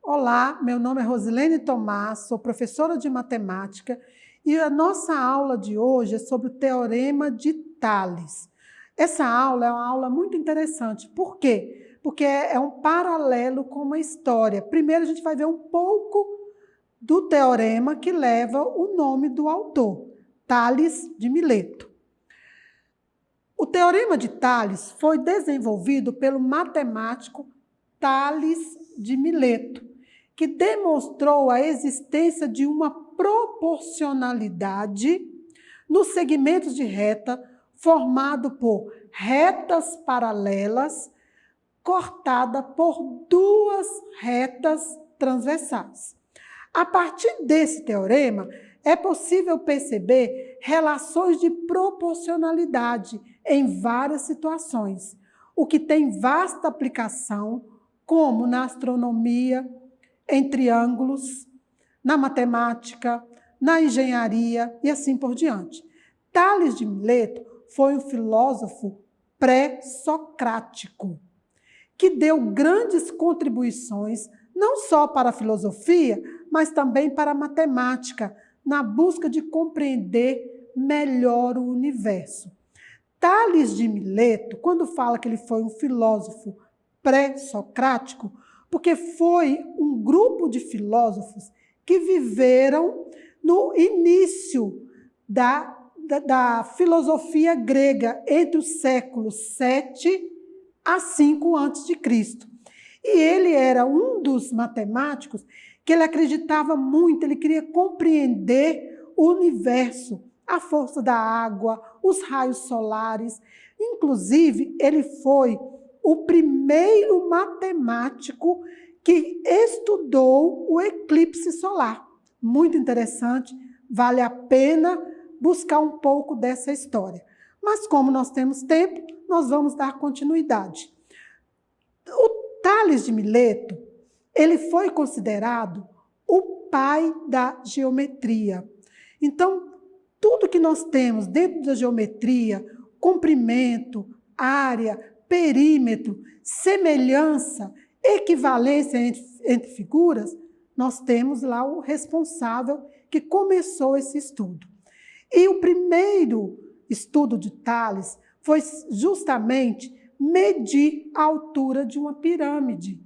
Olá, meu nome é Rosilene Tomás, sou professora de matemática e a nossa aula de hoje é sobre o Teorema de Tales. Essa aula é uma aula muito interessante. Por quê? Porque é um paralelo com uma história. Primeiro a gente vai ver um pouco do teorema que leva o nome do autor, Tales de Mileto. O Teorema de Tales foi desenvolvido pelo matemático Tales de Mileto, que demonstrou a existência de uma proporcionalidade nos segmentos de reta formado por retas paralelas cortada por duas retas transversais. A partir desse teorema, é possível perceber relações de proporcionalidade em várias situações, o que tem vasta aplicação, como na astronomia, em triângulos, na matemática, na engenharia e assim por diante. Tales de Mileto foi um filósofo pré-socrático, que deu grandes contribuições não só para a filosofia, mas também para a matemática, na busca de compreender melhor o universo. Tales de Mileto, quando fala que ele foi um filósofo pré-socrático, porque foi um grupo de filósofos que viveram no início da filosofia grega, entre os séculos 7 a 5 a.C. E ele era um dos matemáticos que ele acreditava muito, ele queria compreender o universo, a força da água, os raios solares. Inclusive, ele foi o primeiro matemático que estudou o eclipse solar. Muito interessante, vale a pena buscar um pouco dessa história. Mas como nós temos tempo, nós vamos dar continuidade. O Tales de Mileto, ele foi considerado o pai da geometria. Então, tudo que nós temos dentro da geometria, comprimento, área, perímetro, semelhança, equivalência entre figuras, nós temos lá o responsável que começou esse estudo. E o primeiro estudo de Tales foi justamente medir a altura de uma pirâmide.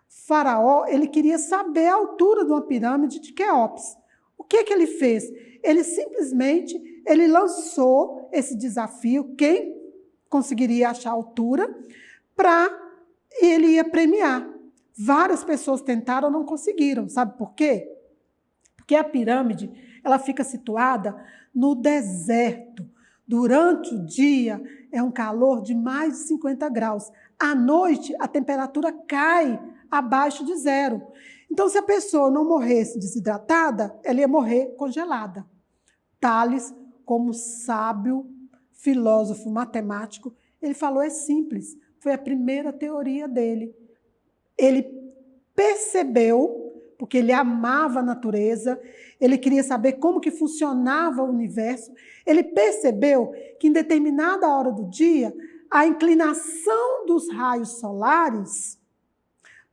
O faraó, ele queria saber a altura de uma pirâmide de Quéops. O que ele fez? Ele simplesmente lançou esse desafio, quem conseguiria achar a altura, e ele ia premiar. Várias pessoas tentaram, não conseguiram. Sabe por quê? Porque a pirâmide, ela fica situada no deserto. Durante o dia, é um calor de mais de 50 graus. À noite, a temperatura cai abaixo de zero. Então, se a pessoa não morresse desidratada, ela ia morrer congelada. Tales, como sábio filósofo matemático, ele falou, é simples, foi a primeira teoria dele. Ele percebeu, porque ele amava a natureza, ele queria saber como que funcionava o universo, ele percebeu que em determinada hora do dia, a inclinação dos raios solares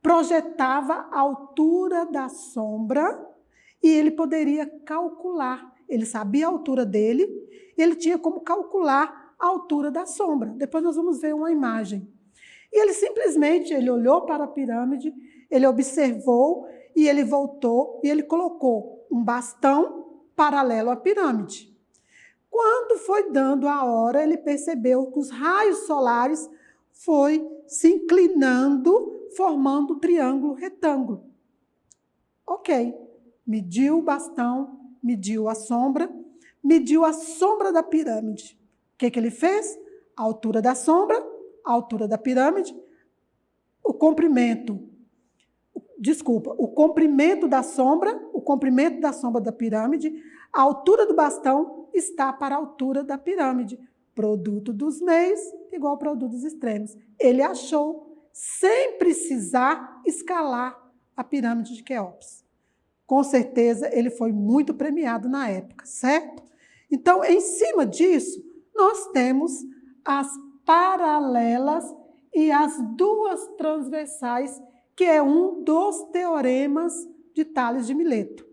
projetava a altura da sombra e ele poderia calcular. Ele sabia a altura dele e ele tinha como calcular a altura da sombra. Depois nós vamos ver uma imagem. E ele simplesmente olhou para a pirâmide, ele observou e ele voltou e ele colocou um bastão paralelo à pirâmide. Quando foi dando a hora, ele percebeu que os raios solares foi se inclinando, formando um triângulo retângulo. Ok, mediu o bastão, mediu a sombra da pirâmide. O que ele fez? A altura da sombra, a altura da pirâmide, o comprimento da sombra, da pirâmide, a altura do bastão está para a altura da pirâmide. Produto dos meios igual ao produto dos extremos. Ele achou sem precisar escalar a pirâmide de Quéops. Com certeza, ele foi muito premiado na época, certo? Então, em cima disso, nós temos as paralelas e as duas transversais que é um dos teoremas de Tales de Mileto.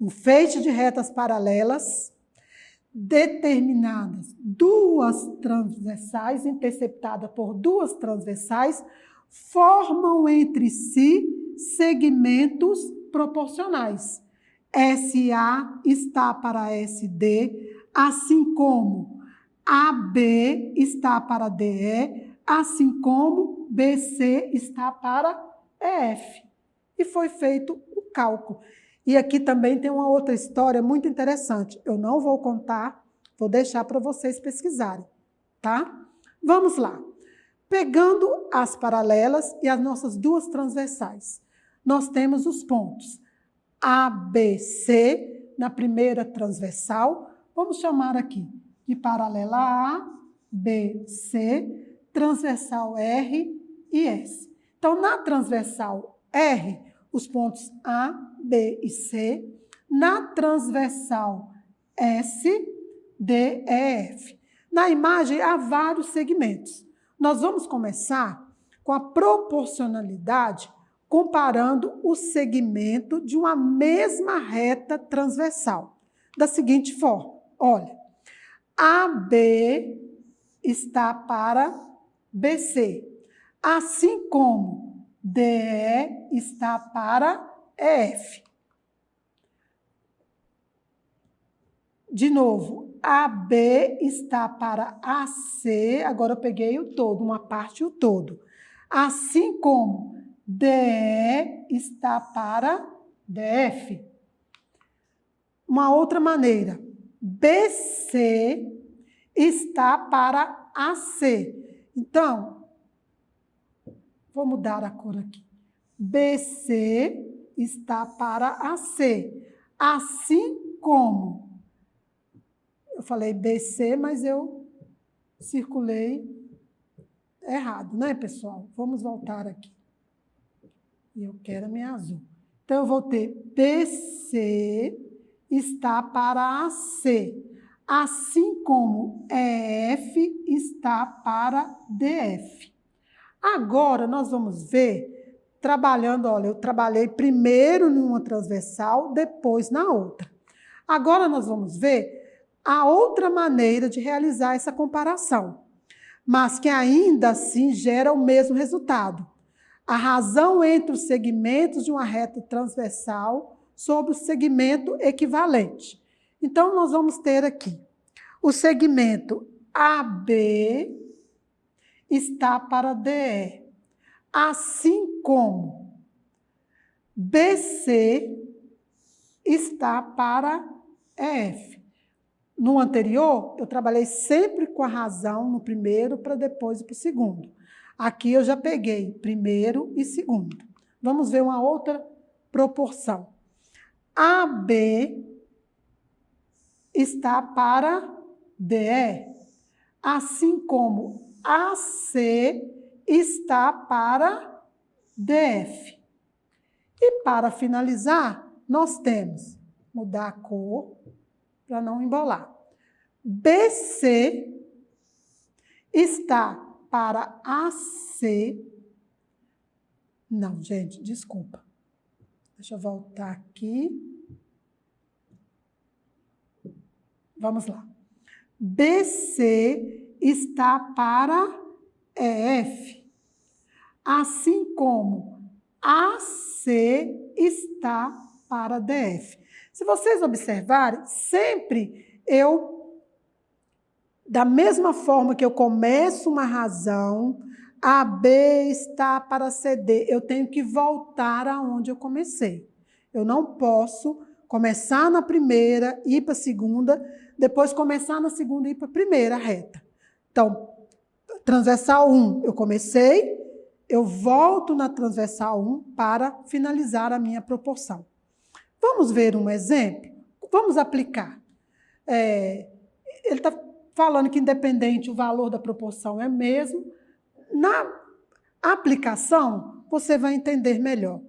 Um feixe de retas paralelas, determinadas duas transversais, interceptadas por duas transversais, formam entre si segmentos proporcionais. SA está para SD, assim como AB está para DE, assim como BC está para EF. E foi feito o cálculo. E aqui também tem uma outra história muito interessante. Eu não vou contar, vou deixar para vocês pesquisarem, tá? Vamos lá. Pegando as paralelas e as nossas duas transversais, nós temos os pontos ABC na primeira transversal. Vamos chamar aqui de paralela A, B, C, transversal R e S. Então, na transversal R, os pontos A, B e C. Na transversal S, D, E, F. Na imagem, há vários segmentos. Nós vamos começar com a proporcionalidade, comparando o segmento de uma mesma reta transversal. Da seguinte forma, olha, AB está para BC, assim como DE está para EF. De novo, AB está para AC, agora eu peguei o todo, uma parte e o todo. Assim como DE está para DF. Uma outra maneira, BC está para AC. Então, vou mudar a cor aqui. BC está para AC. Assim como, eu falei BC, mas eu circulei errado, né, pessoal? Vamos voltar aqui. E eu quero a minha azul. Então, eu vou ter BC está para AC, assim como EF está para DF. Agora, nós vamos ver, trabalhando, olha, eu trabalhei primeiro numa transversal, depois na outra. Agora, nós vamos ver a outra maneira de realizar essa comparação, mas que ainda assim gera o mesmo resultado. A razão entre os segmentos de uma reta transversal sobre o segmento equivalente. Então, nós vamos ter aqui o segmento AB está para DE, assim como BC está para EF. No anterior, eu trabalhei sempre com a razão no primeiro para depois ir para o segundo. Aqui eu já peguei primeiro e segundo. Vamos ver uma outra proporção. AB está para DE, assim como AC está para DF. E para finalizar, nós temos, mudar a cor para não embolar. BC está para AC. Não, gente, desculpa. Deixa eu voltar aqui. Vamos lá. BC está para EF, assim como AC está para DF. Se vocês observarem, sempre da mesma forma que eu começo uma razão, AB está para CD, eu tenho que voltar aonde eu comecei. Eu não posso começar na primeira, ir para a segunda, depois começar na segunda e ir para a primeira reta. Então, transversal 1, eu comecei, eu volto na transversal 1 para finalizar a minha proporção. Vamos ver um exemplo? Vamos aplicar. Ele está falando que independente o valor da proporção é mesmo. Na aplicação, você vai entender melhor.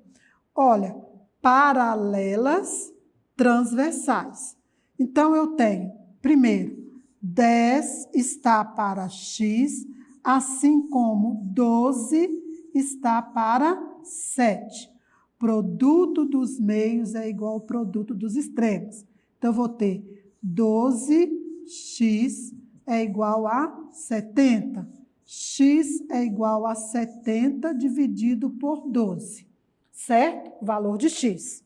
Olha, paralelas transversais. Então, eu tenho, primeiro, 10 está para X, assim como 12 está para 7. Produto dos meios é igual ao produto dos extremos. Então, eu vou ter 12x é igual a 70. X é igual a 70 dividido por 12, certo? O valor de x.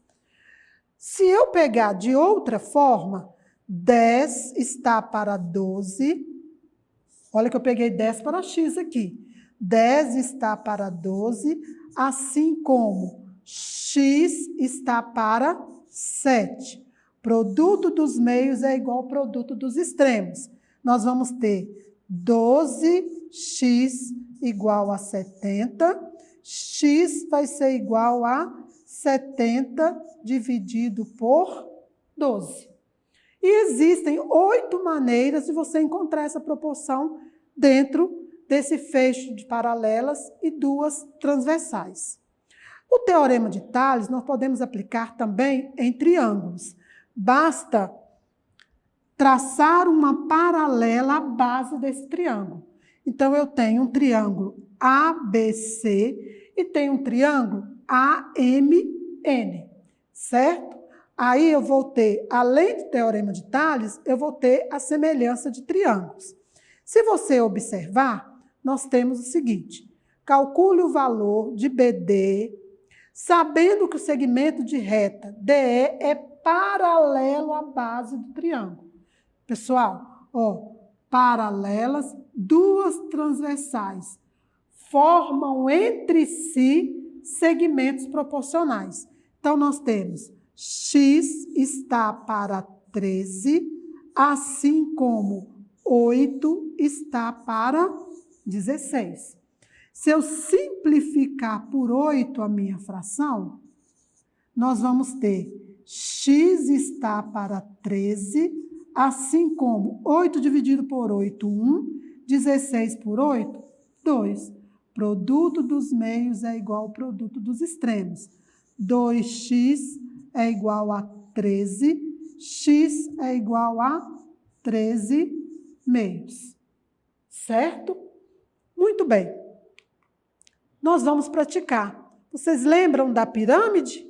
Se eu pegar de outra forma, 10 está para 12. Olha que eu peguei 10 para x aqui. 10 está para 12, assim como x está para 7. Produto dos meios é igual ao produto dos extremos. Nós vamos ter 12x igual a 70. X vai ser igual a 70 dividido por 12. E existem 8 maneiras de você encontrar essa proporção dentro desse feixe de paralelas e duas transversais. O teorema de Tales nós podemos aplicar também em triângulos. Basta traçar uma paralela à base desse triângulo. Então, eu tenho um triângulo ABC e tenho um triângulo AMN, certo? Aí eu vou ter, além do teorema de Tales, eu vou ter a semelhança de triângulos. Se você observar, nós temos o seguinte: calcule o valor de BD, sabendo que o segmento de reta DE é paralelo à base do triângulo. Pessoal, ó, paralelas, duas transversais, formam entre si segmentos proporcionais. Então, nós temos x está para 13, assim como 8 está para 16. Se eu simplificar por 8 a minha fração, nós vamos ter x está para 13, assim como 8 dividido por 8, 1, 16 por 8, 2. Produto dos meios é igual ao produto dos extremos. 2x é igual a 13, x é igual a 13 meios. Certo? Muito bem. Nós vamos praticar. Vocês lembram da pirâmide?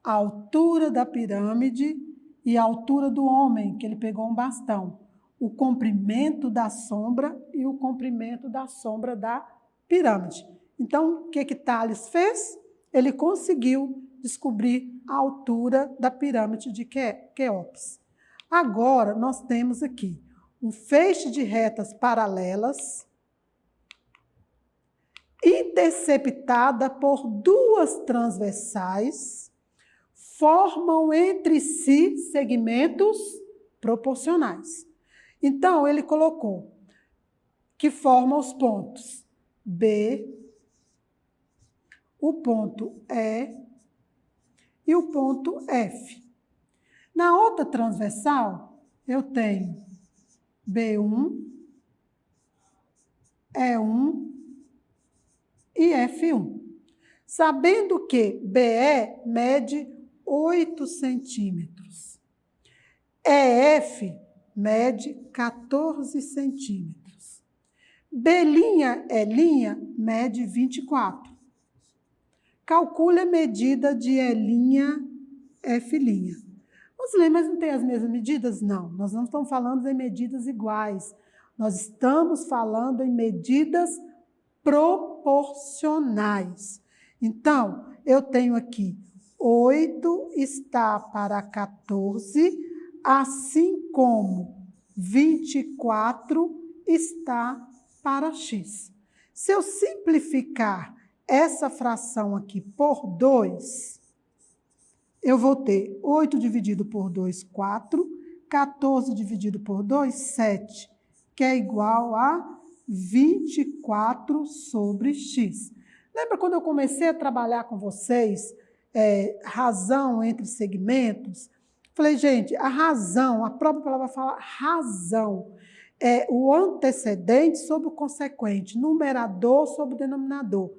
A altura da pirâmide e a altura do homem, que ele pegou um bastão. O comprimento da sombra e o comprimento da sombra da pirâmide. Então, o que Tales fez? Ele conseguiu descobrir a altura da pirâmide de Quéops. Agora, nós temos aqui um feixe de retas paralelas interceptada por duas transversais, formam entre si segmentos proporcionais. Então, ele colocou que formam os pontos B, o ponto E e o ponto F. Na outra transversal, eu tenho B1, E1 e F1. Sabendo que BE mede 8 centímetros, EF mede 14 centímetros, B'E' mede 24. Calcule a medida de E'F'. Mas não tem as mesmas medidas? Não, nós não estamos falando em medidas iguais. Nós estamos falando em medidas proporcionais. Então, eu tenho aqui 8 está para 14, assim como 24 está para x. Se eu simplificar essa fração aqui por 2, eu vou ter 8 dividido por 2, 4, 14 dividido por 2, 7, que é igual a 24 sobre x. Lembra quando eu comecei a trabalhar com vocês, razão entre segmentos? Falei, gente, a razão, a própria palavra fala razão, é o antecedente sobre o consequente, numerador sobre o denominador.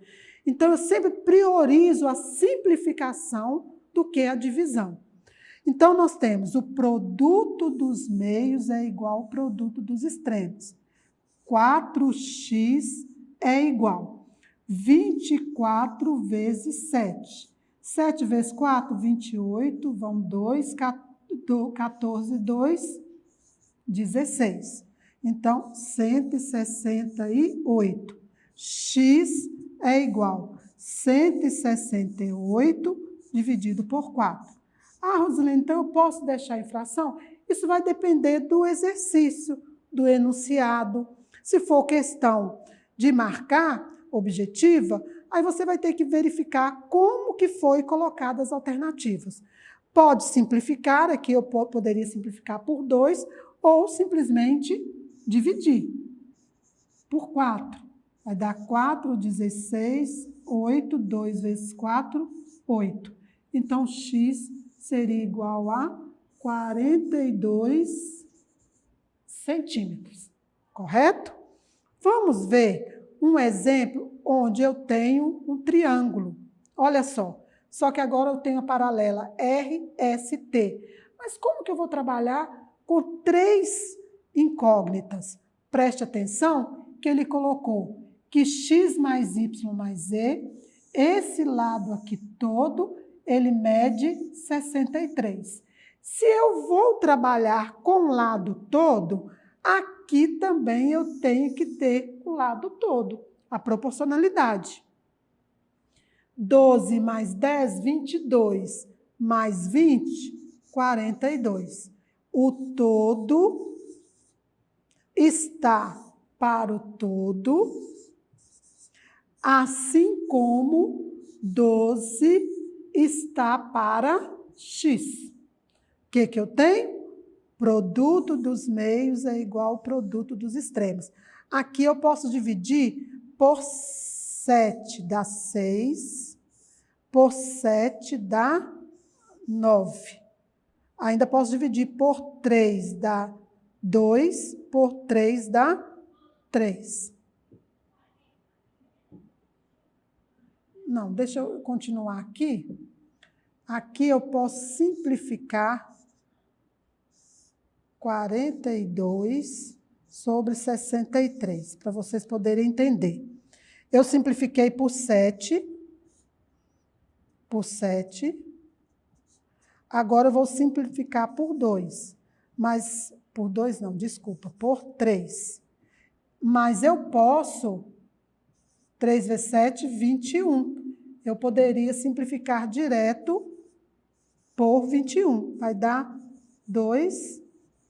Então, eu sempre priorizo a simplificação do que a divisão. Então, nós temos o produto dos meios é igual ao produto dos extremos. 4x é igual. 24 vezes 7. 7 vezes 4, 28, vão 2, 14, 2, 16. Então, 168. X é igual a 168 dividido por 4. Ah, Rosilene, então eu posso deixar em fração? Isso vai depender do exercício, do enunciado. Se for questão de marcar objetiva, aí você vai ter que verificar como que foi colocadas as alternativas. Pode simplificar, aqui eu poderia simplificar por 2, ou simplesmente dividir por 4. Vai dar 4, 16, 8, 2 vezes 4, 8. Então, x seria igual a 42 centímetros, correto? Vamos ver um exemplo onde eu tenho um triângulo. Olha só que agora eu tenho a paralela RST. Mas como que eu vou trabalhar com 3 incógnitas? Preste atenção que ele colocou que x mais y mais z, esse lado aqui todo, ele mede 63. Se eu vou trabalhar com o lado todo, aqui também eu tenho que ter o lado todo, a proporcionalidade. 12 mais 10, 22, mais 20, 42. O todo está para o todo, assim como 12 está para x. O que eu tenho? Produto dos meios é igual ao produto dos extremos. Aqui eu posso dividir por 7 dá 6, por 7 dá 9. Ainda posso dividir por 3 dá 2, por 3 dá 3. Não, deixa eu continuar aqui. Aqui eu posso simplificar 42 sobre 63, para vocês poderem entender. Eu simplifiquei por 7. Agora eu vou simplificar por 2. Mas, por 2 não, desculpa, por 3. Mas eu posso, 3 vezes 7, 21. Eu poderia simplificar direto por 21. Vai dar 2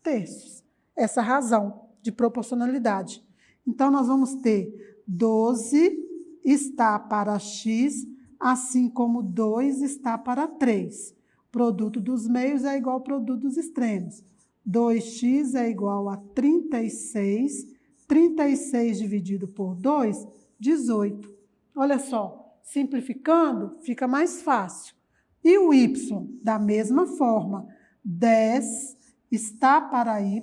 terços. Essa razão de proporcionalidade. Então, nós vamos ter 12 está para x, assim como 2 está para 3. Produto dos meios é igual ao produto dos extremos. 2x é igual a 36. 36 dividido por 2, 18. Olha só, simplificando, fica mais fácil. E o y, da mesma forma, 10 está para y,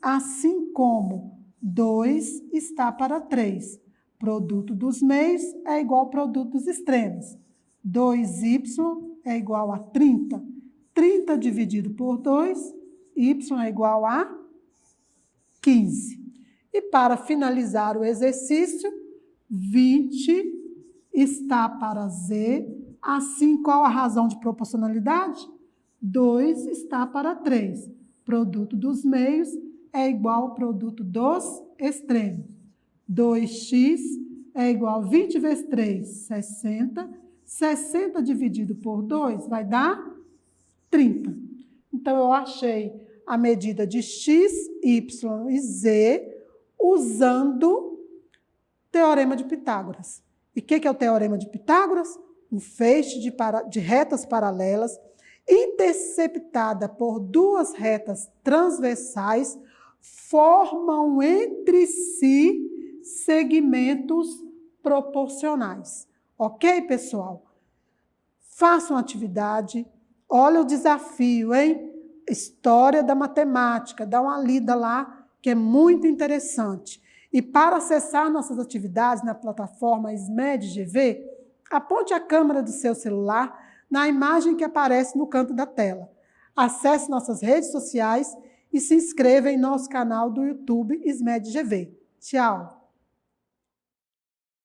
assim como 2 está para 3. Produto dos meios é igual ao produto dos extremos. 2y é igual a 30. 30 dividido por 2, y é igual a 15. E para finalizar o exercício, 20 está para z, assim qual a razão de proporcionalidade? 2 está para 3. Produto dos meios é igual ao produto dos extremos. 2x é igual a 20 vezes 3, 60. 60 dividido por 2 vai dar 30. Então, eu achei a medida de x, y e z usando teorema de Pitágoras. E o que é o teorema de Pitágoras? Um feixe de retas paralelas interceptada por 2 retas transversais formam entre si segmentos proporcionais. Ok, pessoal? Façam atividade. Olha o desafio, hein? História da matemática. Dá uma lida lá, que é muito interessante. E para acessar nossas atividades na plataforma SMED-GV, aponte a câmera do seu celular na imagem que aparece no canto da tela. Acesse nossas redes sociais e se inscreva em nosso canal do YouTube SMED-GV. Tchau!